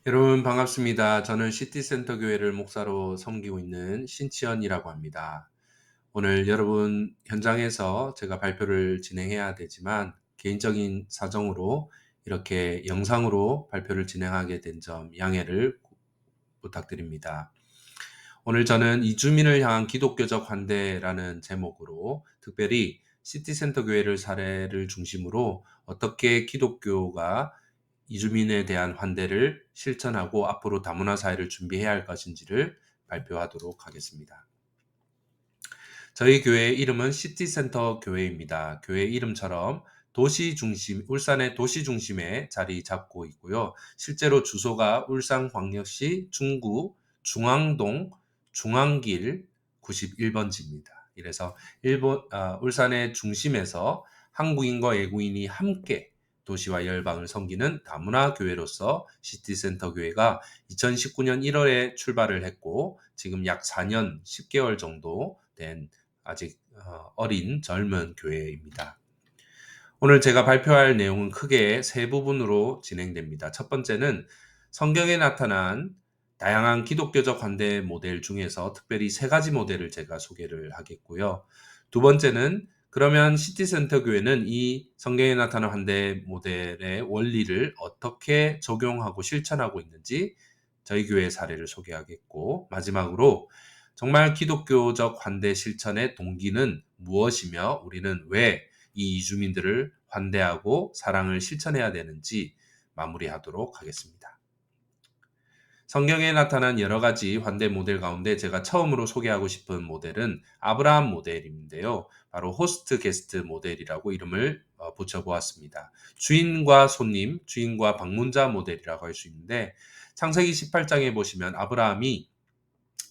여러분 반갑습니다. 저는 시티센터 교회를 목사로 섬기고 있는 신치현이라고 합니다. 오늘 여러분 현장에서 제가 발표를 진행해야 되지만 개인적인 사정으로 이렇게 영상으로 발표를 진행하게 된 점 양해를 부탁드립니다. 오늘 저는 이주민을 향한 기독교적 환대라는 제목으로 특별히 시티센터 교회를 사례를 중심으로 어떻게 기독교가 이주민에 대한 환대를 실천하고 앞으로 다문화 사회를 준비해야 할 것인지를 발표하도록 하겠습니다. 저희 교회의 이름은 시티센터 교회입니다. 교회 이름처럼 도시 중심, 울산의 도시 중심에 자리 잡고 있고요. 실제로 주소가 울산광역시 중구 중앙동 중앙길 91번지입니다. 이래서 울산의 중심에서 한국인과 외국인이 함께 도시와 열방을 섬기는 다문화 교회로서 시티센터 교회가 2019년 1월에 출발을 했고 지금 약 4년 10개월 정도 된 아직 어린 젊은 교회입니다. 오늘 제가 발표할 내용은 크게 세 부분으로 진행됩니다. 첫 번째는 성경에 나타난 다양한 기독교적 환대 모델 중에서 특별히 세 가지 모델을 제가 소개를 하겠고요. 두 번째는 그러면 시티센터 교회는 이 성경에 나타난 환대 모델의 원리를 어떻게 적용하고 실천하고 있는지 저희 교회 사례를 소개하겠고, 마지막으로 정말 기독교적 환대 실천의 동기는 무엇이며 우리는 왜 이 이주민들을 환대하고 사랑을 실천해야 되는지 마무리하도록 하겠습니다. 성경에 나타난 여러 가지 환대 모델 가운데 제가 처음으로 소개하고 싶은 모델은 아브라함 모델인데요. 바로 호스트 게스트 모델이라고 이름을 붙여보았습니다. 주인과 손님, 주인과 방문자 모델이라고 할 수 있는데 창세기 18장에 보시면 아브라함이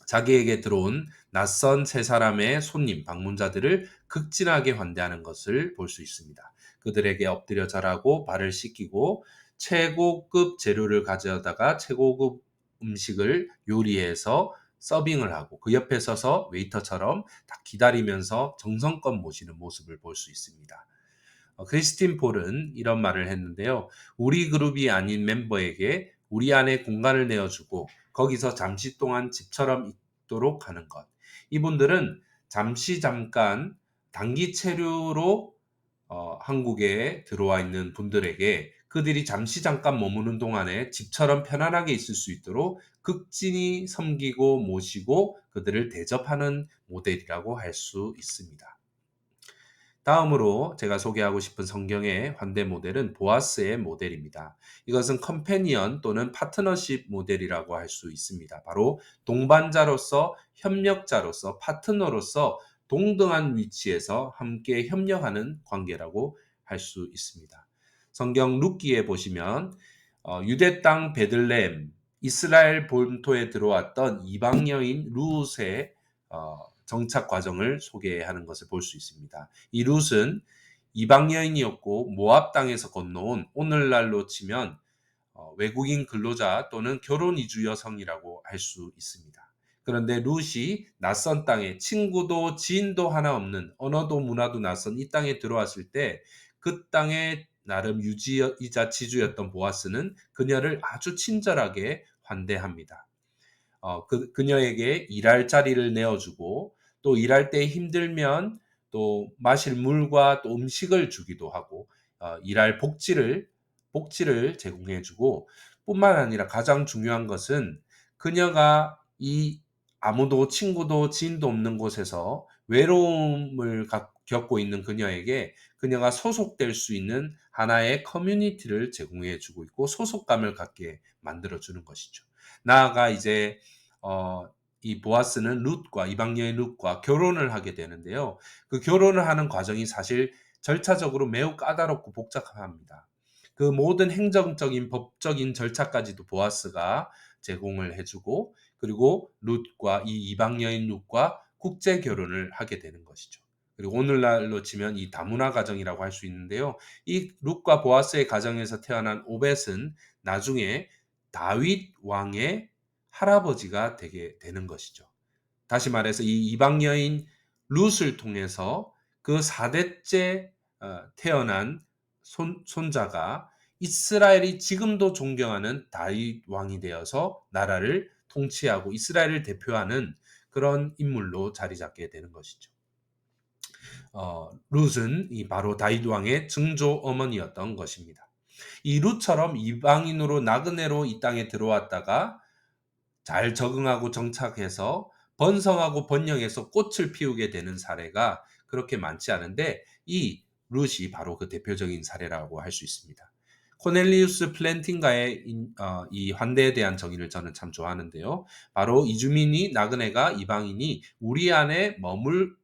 자기에게 들어온 낯선 세 사람의 손님, 방문자들을 극진하게 환대하는 것을 볼 수 있습니다. 그들에게 엎드려 절하고 발을 씻기고 최고급 재료를 가져다가 최고급 음식을 요리해서 서빙을 하고 그 옆에 서서 웨이터처럼 딱 기다리면서 정성껏 모시는 모습을 볼 수 있습니다. 크리스틴 폴은 이런 말을 했는데요. 우리 그룹이 아닌 멤버에게 우리 안에 공간을 내어주고 거기서 잠시 동안 집처럼 있도록 하는 것. 이분들은 잠깐 단기 체류로 한국에 들어와 있는 분들에게 그들이 잠시 잠깐 머무는 동안에 집처럼 편안하게 있을 수 있도록 극진히 섬기고 모시고 그들을 대접하는 모델이라고 할 수 있습니다. 다음으로 제가 소개하고 싶은 성경의 환대 모델은 보아스의 모델입니다. 이것은 컴패니언 또는 파트너십 모델이라고 할 수 있습니다. 바로 동반자로서, 협력자로서, 파트너로서 동등한 위치에서 함께 협력하는 관계라고 할 수 있습니다. 성경 룻기에 보시면 유대 땅 베들레헴, 이스라엘 본토에 들어왔던 이방 여인 룻의 정착 과정을 소개하는 것을 볼 수 있습니다. 이 룻은 이방 여인이었고 모압 땅에서 건너온 오늘날로 치면 외국인 근로자 또는 결혼 이주 여성이라고 할 수 있습니다. 그런데 룻이 낯선 땅에 친구도 지인도 하나 없는 언어도 문화도 낯선 이 땅에 들어왔을 때 그 땅의 나름 유지이자 지주였던 보아스는 그녀를 아주 친절하게 환대합니다. 그녀에게 일할 자리를 내어주고 또 일할 때 힘들면 또 마실 물과 또 음식을 주기도 하고 일할 복지를 제공해주고 뿐만 아니라 가장 중요한 것은 그녀가 이 아무도 친구도 지인도 없는 곳에서 외로움을 겪고 있는 그녀에게 그녀가 소속될 수 있는 하나의 커뮤니티를 제공해 주고 있고 소속감을 갖게 만들어 주는 것이죠. 나아가 이제 이 보아스는 룻과 이방 여인 룻과 결혼을 하게 되는데요. 그 결혼을 하는 과정이 사실 절차적으로 매우 까다롭고 복잡합니다. 그 모든 행정적인 법적인 절차까지도 보아스가 제공을 해주고 그리고 룻과 이 이방 여인 룻과 국제 결혼을 하게 되는 것이죠. 그리고 오늘날로 치면 이 다문화 가정이라고 할 수 있는데요. 이 룻과 보아스의 가정에서 태어난 오벳은 나중에 다윗 왕의 할아버지가 되게 되는 것이죠. 다시 말해서 이 이방 여인 룻을 통해서 그 4대째 태어난 손자가 이스라엘이 지금도 존경하는 다윗 왕이 되어서 나라를 통치하고 이스라엘을 대표하는 그런 인물로 자리 잡게 되는 것이죠. 룻은 이 바로 다윗 왕의 증조 어머니였던 것입니다. 이 룻처럼 이방인으로 나그네로 이 땅에 들어왔다가 잘 적응하고 정착해서 번성하고 번영해서 꽃을 피우게 되는 사례가 그렇게 많지 않은데 이 룻이 바로 그 대표적인 사례라고 할 수 있습니다. 코넬리우스 플랜팅가의 이 환대에 대한 정의를 저는 참 좋아하는데요. 바로 이주민이 나그네가 이방인이 우리 안에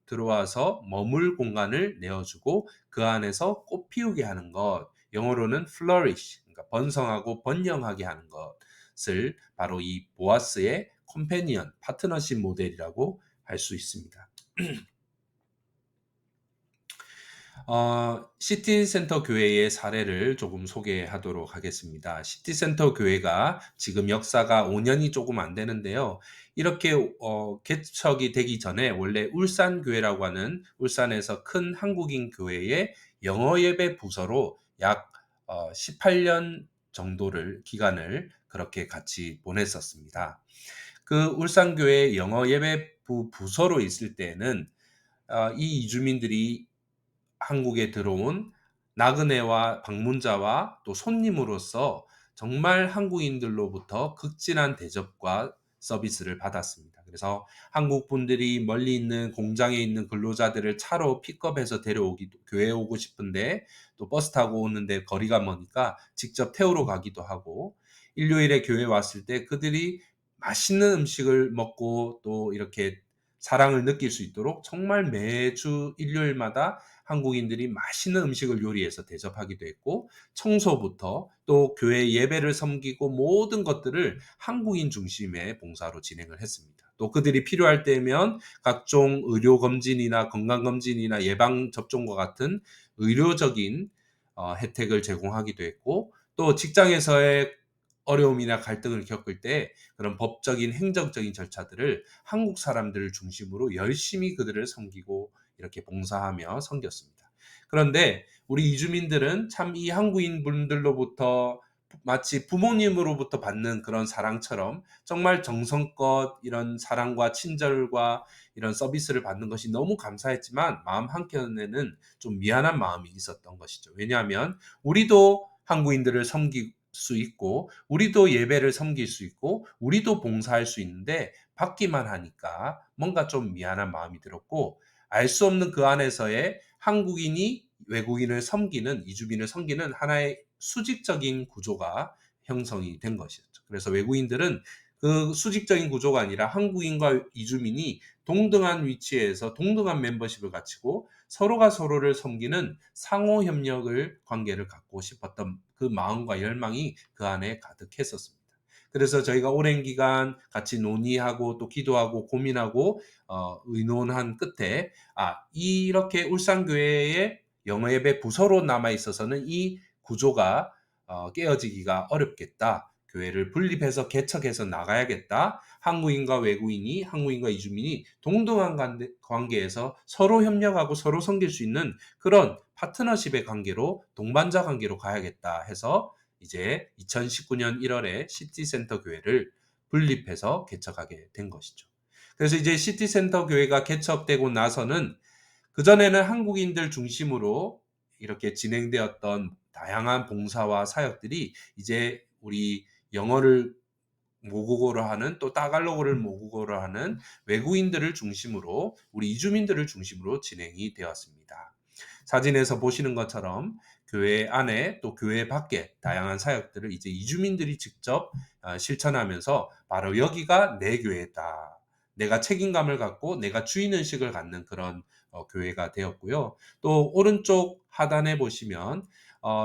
들어와서 머물 공간을 내어주고 그 안에서 꽃 피우게 하는 것, 영어로는 flourish, 그러니까 번성하고 번영하게 하는 것을 바로 이 보아스의 컴패니언, 파트너십 모델이라고 할 수 있습니다. 시티센터 교회의 사례를 조금 소개하도록 하겠습니다. 시티센터 교회가 지금 역사가 5년이 조금 안 되는데요. 이렇게 개척이 되기 전에 원래 울산교회라고 하는 울산에서 큰 한국인 교회의 영어 예배 부서로 약 18년 정도를 기간을 그렇게 같이 보냈었습니다. 그 울산교회 영어 예배부 부서로 있을 때에는 이 이주민들이 한국에 들어온 나그네와 방문자와 또 손님으로서 정말 한국인들로부터 극진한 대접과 서비스를 받았습니다. 그래서 한국 분들이 멀리 있는 공장에 있는 근로자들을 차로 픽업해서 교회에 오고 싶은데 또 버스 타고 오는데 거리가 머니까 직접 태우러 가기도 하고 일요일에 교회 왔을 때 그들이 맛있는 음식을 먹고 또 이렇게 사랑을 느낄 수 있도록 정말 매주 일요일마다 한국인들이 맛있는 음식을 요리해서 대접하기도 했고 청소부터 또 교회 예배를 섬기고 모든 것들을 한국인 중심의 봉사로 진행을 했습니다. 또 그들이 필요할 때면 각종 의료 검진이나 건강 검진이나 예방 접종과 같은 의료적인 혜택을 제공하기도 했고 또 직장에서의 어려움이나 갈등을 겪을 때 그런 법적인 행정적인 절차들을 한국 사람들을 중심으로 열심히 그들을 섬기고 이렇게 봉사하며 섬겼습니다. 그런데 우리 이주민들은 참 이 한국인 분들로부터 마치 부모님으로부터 받는 그런 사랑처럼 정말 정성껏 이런 사랑과 친절과 이런 서비스를 받는 것이 너무 감사했지만 마음 한켠에는 좀 미안한 마음이 있었던 것이죠. 왜냐하면 우리도 한국인들을 섬길 수 있고 우리도 예배를 섬길 수 있고 우리도 봉사할 수 있는데 받기만 하니까 뭔가 좀 미안한 마음이 들었고 알 수 없는 그 안에서의 한국인이 외국인을 섬기는 이주민을 섬기는 하나의 수직적인 구조가 형성이 된 것이었죠. 그래서 외국인들은 그 수직적인 구조가 아니라 한국인과 이주민이 동등한 위치에서 동등한 멤버십을 갖추고 서로가 서로를 섬기는 상호 협력을 관계를 갖고 싶었던 그 마음과 열망이 그 안에 가득했었습니다. 그래서 저희가 오랜 기간 같이 논의하고 또 기도하고 고민하고 의논한 끝에 이렇게 울산교회의 영어예배 부서로 남아 있어서는 이 구조가 깨어지기가 어렵겠다. 교회를 분립해서 개척해서 나가야겠다. 한국인과 외국인이, 한국인과 이주민이 동등한 관계에서 서로 협력하고 서로 섬길 수 있는 그런 파트너십의 관계로 동반자 관계로 가야겠다 해서 이제 2019년 1월에 시티센터 교회를 분립해서 개척하게 된 것이죠. 그래서 이제 시티센터 교회가 개척되고 나서는 그전에는 한국인들 중심으로 이렇게 진행되었던 다양한 봉사와 사역들이 이제 우리 영어를 모국어로 하는 또 따갈로그를 모국어로 하는 외국인들을 중심으로 우리 이주민들을 중심으로 진행이 되었습니다. 사진에서 보시는 것처럼 교회 안에 또 교회 밖에 다양한 사역들을 이제 이주민들이 직접 실천하면서 바로 여기가 내 교회다. 내가 책임감을 갖고 내가 주인의식을 갖는 그런 교회가 되었고요. 또 오른쪽 하단에 보시면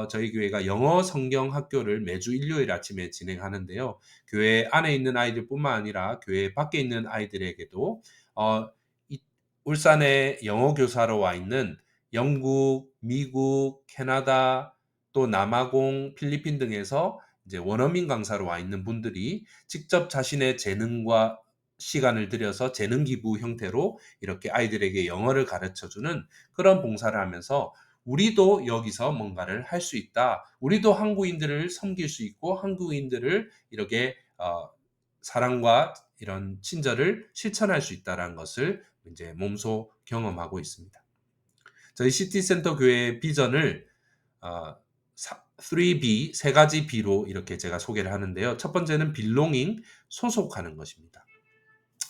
저희 교회가 영어 성경 학교를 매주 일요일 아침에 진행하는데요. 교회 안에 있는 아이들뿐만 아니라 교회 밖에 있는 아이들에게도 울산에 영어 교사로 와 있는 영국, 미국, 캐나다, 또 남아공, 필리핀 등에서 이제 원어민 강사로 와 있는 분들이 직접 자신의 재능과 시간을 들여서 재능 기부 형태로 이렇게 아이들에게 영어를 가르쳐 주는 그런 봉사를 하면서 우리도 여기서 뭔가를 할 수 있다. 우리도 한국인들을 섬길 수 있고 한국인들을 이렇게 사랑과 이런 친절을 실천할 수 있다라는 것을 이제 몸소 경험하고 있습니다. 저희 시티센터 교회의 비전을 어, 3B, 세 가지 B로 이렇게 제가 소개를 하는데요. 첫 번째는 belonging, 소속하는 것입니다.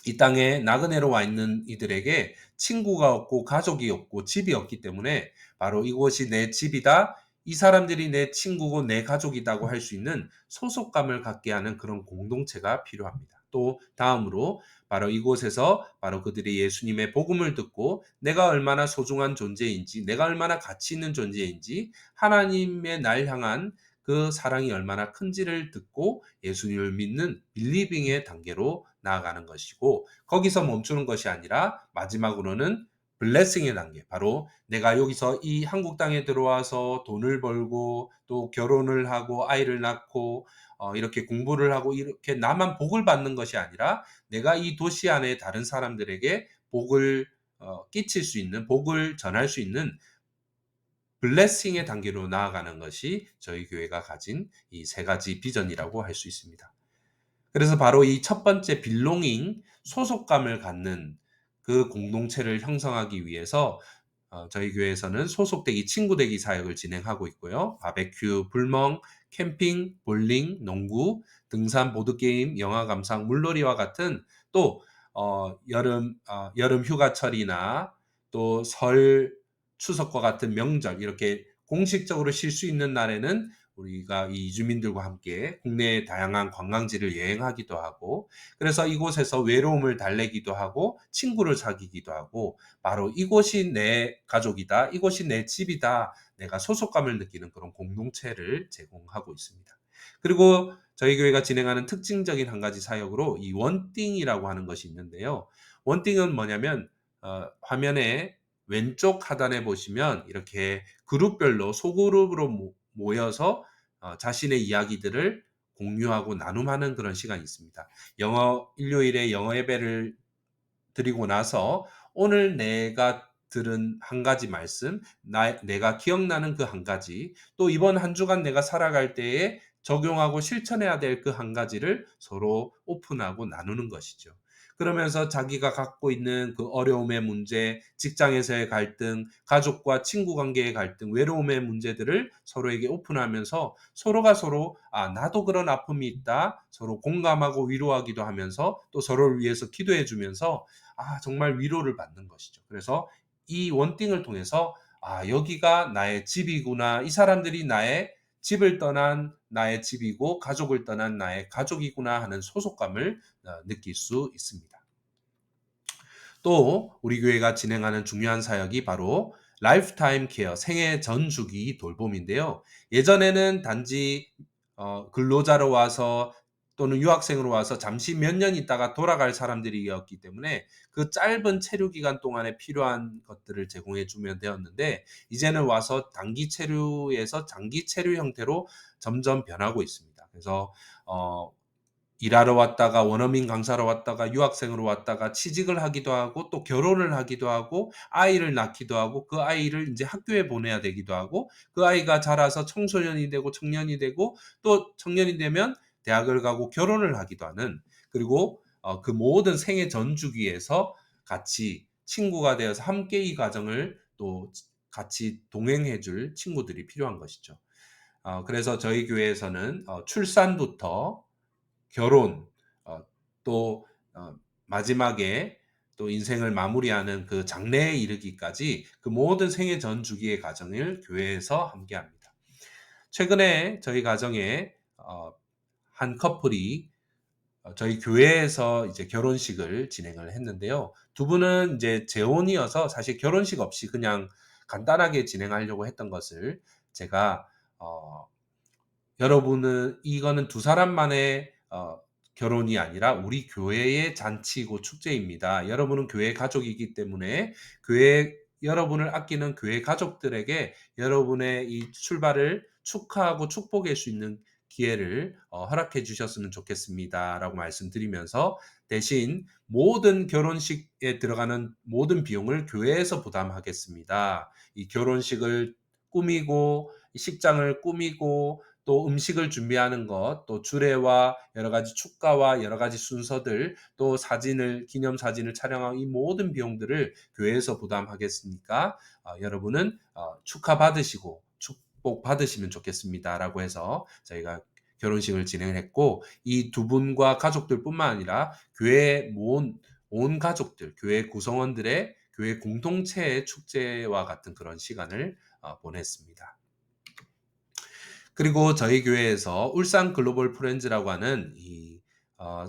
이 땅에 나그네로 와 있는 이들에게 친구가 없고 가족이 없고 집이 없기 때문에 바로 이곳이 내 집이다. 이 사람들이 내 친구고 내 가족이라고 할 수 있는 소속감을 갖게 하는 그런 공동체가 필요합니다. 또 다음으로 바로 이곳에서 바로 그들이 예수님의 복음을 듣고 내가 얼마나 소중한 존재인지, 내가 얼마나 가치 있는 존재인지, 하나님의 날 향한 그 사랑이 얼마나 큰지를 듣고 예수님을 믿는 빌리빙의 단계로 나아가는 것이고, 거기서 멈추는 것이 아니라 마지막으로는 블레싱의 단계, 바로 내가 여기서 이 한국 땅에 들어와서 돈을 벌고 또 결혼을 하고 아이를 낳고 이렇게 공부를 하고 이렇게 나만 복을 받는 것이 아니라 내가 이 도시 안에 다른 사람들에게 복을 끼칠 수 있는, 복을 전할 수 있는 블레싱의 단계로 나아가는 것이 저희 교회가 가진 이 세 가지 비전이라고 할 수 있습니다. 그래서 바로 이 첫 번째 빌롱잉, 소속감을 갖는 그 공동체를 형성하기 위해서 저희 교회에서는 소속되기, 친구되기 사역을 진행하고 있고요. 바베큐, 불멍, 캠핑, 볼링, 농구, 등산, 보드게임, 영화 감상, 물놀이와 같은 또 여름 휴가철이나 또 설, 추석과 같은 명절 이렇게 공식적으로 쉴 수 있는 날에는 우리가 이 이주민들과 함께 국내의 다양한 관광지를 여행하기도 하고, 그래서 이곳에서 외로움을 달래기도 하고 친구를 사귀기도 하고, 바로 이곳이 내 가족이다, 이곳이 내 집이다, 내가 소속감을 느끼는 그런 공동체를 제공하고 있습니다. 그리고 저희 교회가 진행하는 특징적인 한 가지 사역으로 이 원띵이라고 하는 것이 있는데요. 원띵은 뭐냐면 화면에 왼쪽 하단에 보시면 이렇게 그룹별로 소그룹으로 모여서 자신의 이야기들을 공유하고 나눔하는 그런 시간이 있습니다. 일요일에 영어 예배를 드리고 나서 오늘 내가 들은 한 가지 말씀, 내가 기억나는 그 한 가지, 또 이번 한 주간 내가 살아갈 때에 적용하고 실천해야 될 그 한 가지를 서로 오픈하고 나누는 것이죠. 그러면서 자기가 갖고 있는 그 어려움의 문제, 직장에서의 갈등, 가족과 친구 관계의 갈등, 외로움의 문제들을 서로에게 오픈하면서 서로가 서로 나도 그런 아픔이 있다. 서로 공감하고 위로하기도 하면서 또 서로를 위해서 기도해 주면서 정말 위로를 받는 것이죠. 그래서 이 원띵을 통해서 여기가 나의 집이구나. 이 사람들이 나의 집을 떠난 나의 집이고 가족을 떠난 나의 가족이구나 하는 소속감을 느낄 수 있습니다. 또 우리 교회가 진행하는 중요한 사역이 바로 라이프타임 케어, 생애 전 주기 돌봄인데요. 예전에는 단지 근로자로 와서 또는 유학생으로 와서 잠시 몇 년 있다가 돌아갈 사람들이었기 때문에 그 짧은 체류 기간 동안에 필요한 것들을 제공해 주면 되었는데, 이제는 와서 단기 체류에서 장기 체류 형태로 점점 변하고 있습니다. 그래서 일하러 왔다가 원어민 강사로 왔다가 유학생으로 왔다가 취직을 하기도 하고 또 결혼을 하기도 하고 아이를 낳기도 하고 그 아이를 이제 학교에 보내야 되기도 하고 그 아이가 자라서 청소년이 되고 청년이 되고 또 청년이 되면 대학을 가고 결혼을 하기도 하는, 그리고 그 모든 생애 전 주기에서 같이 친구가 되어서 함께 이 과정을 또 같이 동행해 줄 친구들이 필요한 것이죠. 그래서 저희 교회에서는 출산부터 결혼, 또 마지막에 또 인생을 마무리하는 그 장래에 이르기까지 그 모든 생애 전 주기의 과정을 교회에서 함께합니다. 최근에 저희 가정에 한 커플이 저희 교회에서 이제 결혼식을 진행을 했는데요. 두 분은 이제 재혼이어서 사실 결혼식 없이 그냥 간단하게 진행하려고 했던 것을 제가 여러분은 이거는 두 사람만의 결혼이 아니라 우리 교회의 잔치이고 축제입니다. 여러분은 교회 가족이기 때문에 여러분을 아끼는 교회 가족들에게 여러분의 이 출발을 축하하고 축복할 수 있는 기회를 허락해 주셨으면 좋겠습니다라고 말씀드리면서, 대신 모든 결혼식에 들어가는 모든 비용을 교회에서 부담하겠습니다. 이 결혼식을 꾸미고 식장을 꾸미고 또 음식을 준비하는 것, 또 주례와 여러 가지 축가와 여러 가지 순서들, 또 사진을 기념 사진을 촬영하고 이 모든 비용들을 교회에서 부담하겠으니까 여러분은 축하받으시고 축복 받으시면 좋겠습니다라고 해서 저희가 결혼식을 진행을 했고 이 두 분과 가족들뿐만 아니라 교회에 모은 온 가족들, 교회 구성원들의 교회 공동체의 축제와 같은 그런 시간을 보냈습니다. 그리고 저희 교회에서 울산 글로벌 프렌즈라고 하는 이 어,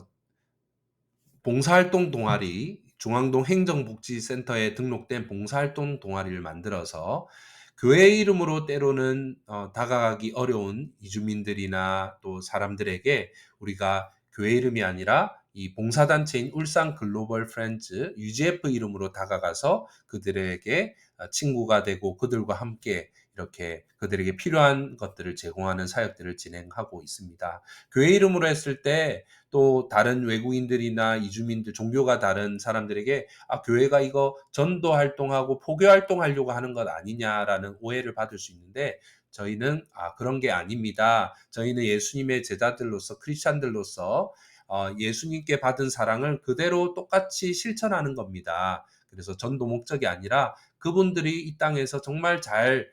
봉사활동 동아리 중앙동 행정복지센터에 등록된 봉사활동 동아리를 만들어서 교회 이름으로 때로는 다가가기 어려운 이주민들이나 또 사람들에게 우리가 교회 이름이 아니라 이 봉사단체인 울산 글로벌 프렌즈 UGF 이름으로 다가가서 그들에게 친구가 되고 그들과 함께 이렇게 그들에게 필요한 것들을 제공하는 사역들을 진행하고 있습니다. 교회 이름으로 했을 때 또 다른 외국인들이나 이주민들, 종교가 다른 사람들에게 교회가 이거 전도 활동하고 포교 활동하려고 하는 것 아니냐라는 오해를 받을 수 있는데 저희는 그런 게 아닙니다. 저희는 예수님의 제자들로서 크리스찬들로서 예수님께 받은 사랑을 그대로 똑같이 실천하는 겁니다. 그래서 전도 목적이 아니라 그분들이 이 땅에서 정말 잘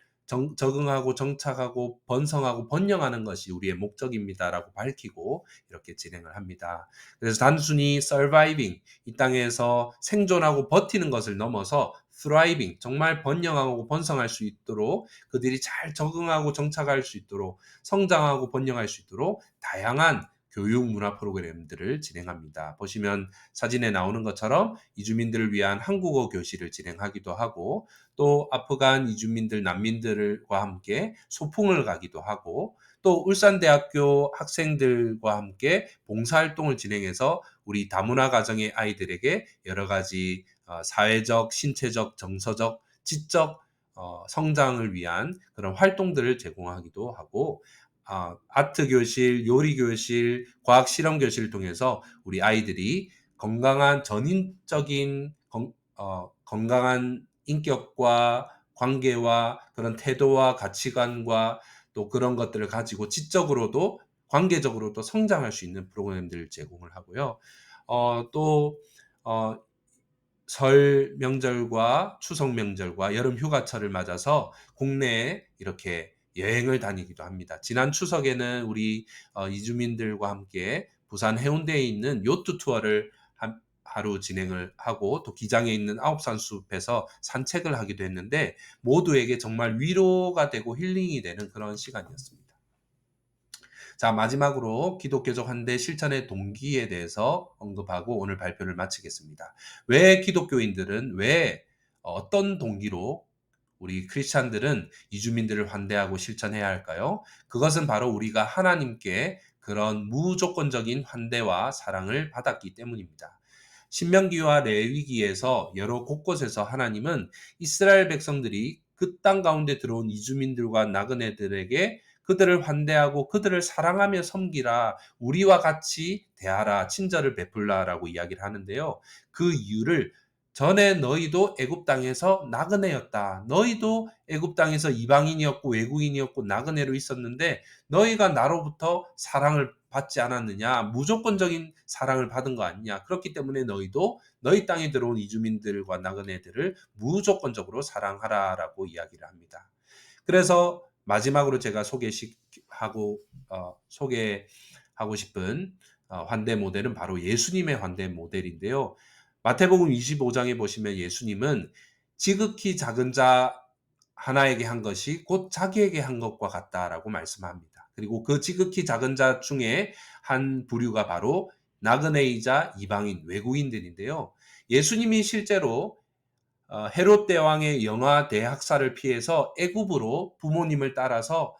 적응하고 정착하고 번성하고 번영하는 것이 우리의 목적입니다라고 밝히고 이렇게 진행을 합니다. 그래서 단순히 surviving, 이 땅에서 생존하고 버티는 것을 넘어서 thriving, 정말 번영하고 번성할 수 있도록 그들이 잘 적응하고 정착할 수 있도록 성장하고 번영할 수 있도록 다양한 교육 문화 프로그램들을 진행합니다. 보시면 사진에 나오는 것처럼 이주민들을 위한 한국어 교실을 진행하기도 하고 또 아프간 이주민들, 난민들과 함께 소풍을 가기도 하고 또 울산대학교 학생들과 함께 봉사활동을 진행해서 우리 다문화 가정의 아이들에게 여러 가지 사회적, 신체적, 정서적, 지적 성장을 위한 그런 활동들을 제공하기도 하고 아트 교실, 요리 교실, 과학 실험 교실을 통해서 우리 아이들이 건강한 전인적인 건강한 인격과 관계와 그런 태도와 가치관과 또 그런 것들을 가지고 지적으로도 관계적으로도 성장할 수 있는 프로그램들을 제공을 하고요. 또 설 명절과 추석 명절과 여름 휴가철을 맞아서 국내에 이렇게 여행을 다니기도 합니다. 지난 추석에는 우리 이주민들과 함께 부산 해운대에 있는 요트 투어를 하루 진행을 하고 또 기장에 있는 아홉산숲에서 산책을 하기도 했는데 모두에게 정말 위로가 되고 힐링이 되는 그런 시간이었습니다. 자, 마지막으로 기독교적 환대 실천의 동기에 대해서 언급하고 오늘 발표를 마치겠습니다. 왜 기독교인들은 왜 어떤 동기로 우리 크리스찬들은 이주민들을 환대하고 실천해야 할까요? 그것은 바로 우리가 하나님께 그런 무조건적인 환대와 사랑을 받았기 때문입니다. 신명기와 레위기에서 여러 곳곳에서 하나님은 이스라엘 백성들이 그 땅 가운데 들어온 이주민들과 나그네들에게 그들을 환대하고 그들을 사랑하며 섬기라, 우리와 같이 대하라, 친절을 베풀라라고 이야기를 하는데요. 그 이유를 전에 너희도 애굽 땅에서 나그네였다. 너희도 애굽 땅에서 이방인이었고 외국인이었고 나그네로 있었는데 너희가 나로부터 사랑을 받지 않았느냐? 무조건적인 사랑을 받은 거 아니냐? 그렇기 때문에 너희도 너희 땅에 들어온 이주민들과 나그네들을 무조건적으로 사랑하라라고 이야기를 합니다. 그래서 마지막으로 제가 소개하고 싶은 환대 모델은 바로 예수님의 환대 모델인데요. 마태복음 25장에 보시면 예수님은 지극히 작은 자 하나에게 한 것이 곧 자기에게 한 것과 같다라고 말씀합니다. 그리고 그 지극히 작은 자 중에 한 부류가 바로 나그네이자 이방인, 외국인들인데요. 예수님이 실제로 헤롯 대왕의 영아 대학살을 피해서 애굽으로 부모님을 따라서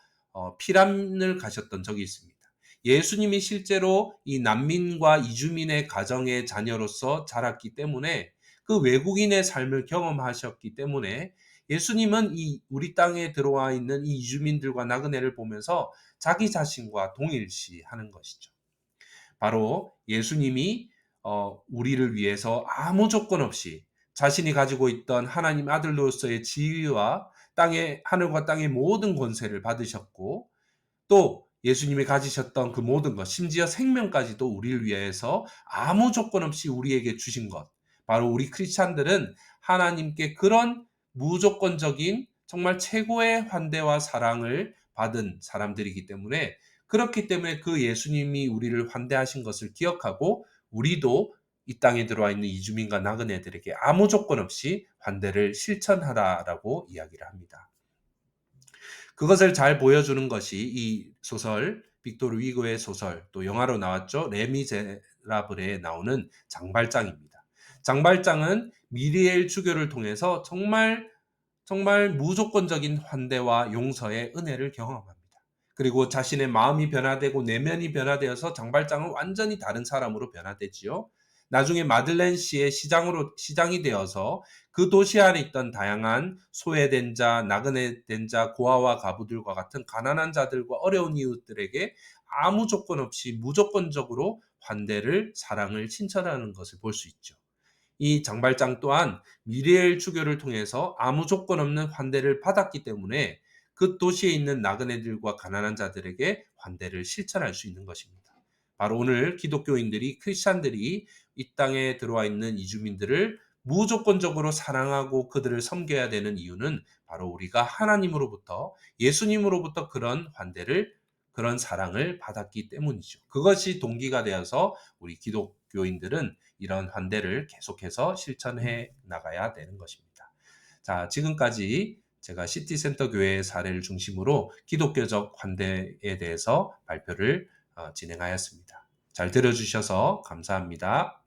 피란을 가셨던 적이 있습니다. 예수님이 실제로 이 난민과 이주민의 가정의 자녀로서 자랐기 때문에 그 외국인의 삶을 경험하셨기 때문에 예수님은 이 우리 땅에 들어와 있는 이 이주민들과 나그네를 보면서 자기 자신과 동일시하는 것이죠. 바로 예수님이 우리를 위해서 아무 조건 없이 자신이 가지고 있던 하나님 아들로서의 지위와 땅의 하늘과 땅의 모든 권세를 받으셨고 또 예수님이 가지셨던 그 모든 것, 심지어 생명까지도 우리를 위해서 아무 조건 없이 우리에게 주신 것. 바로 우리 크리스찬들은 하나님께 그런 무조건적인 정말 최고의 환대와 사랑을 받은 사람들이기 때문에 그렇기 때문에 그 예수님이 우리를 환대하신 것을 기억하고 우리도 이 땅에 들어와 있는 이주민과 나그네들에게 아무 조건 없이 환대를 실천하라라고 이야기를 합니다. 그것을 잘 보여주는 것이 이 소설 빅토르 위고의 소설 또 영화로 나왔죠. 레미제라블에 나오는 장발장입니다. 장발장은 미리엘 주교를 통해서 정말 무조건적인 환대와 용서의 은혜를 경험합니다. 그리고 자신의 마음이 변화되고 내면이 변화되어서 장발장은 완전히 다른 사람으로 변화되지요. 나중에 마들렌 시의 시장이 되어서 그 도시 안에 있던 다양한 소외된 자, 나그네된 자, 고아와 가부들과 같은 가난한 자들과 어려운 이웃들에게 아무 조건 없이 무조건적으로 환대를, 사랑을 친절하는 것을 볼 수 있죠. 이 장발장 또한 미리엘 주교를 통해서 아무 조건 없는 환대를 받았기 때문에 그 도시에 있는 나그네들과 가난한 자들에게 환대를 실천할 수 있는 것입니다. 바로 오늘 기독교인들이, 크리스찬들이 이 땅에 들어와 있는 이주민들을 무조건적으로 사랑하고 그들을 섬겨야 되는 이유는 바로 우리가 하나님으로부터, 예수님으로부터 그런 환대를, 그런 사랑을 받았기 때문이죠. 그것이 동기가 되어서 우리 기독교인들은 이런 환대를 계속해서 실천해 나가야 되는 것입니다. 자, 지금까지 제가 시티센터 교회의 사례를 중심으로 기독교적 환대에 대해서 발표를 진행하였습니다. 잘 들어주셔서 감사합니다.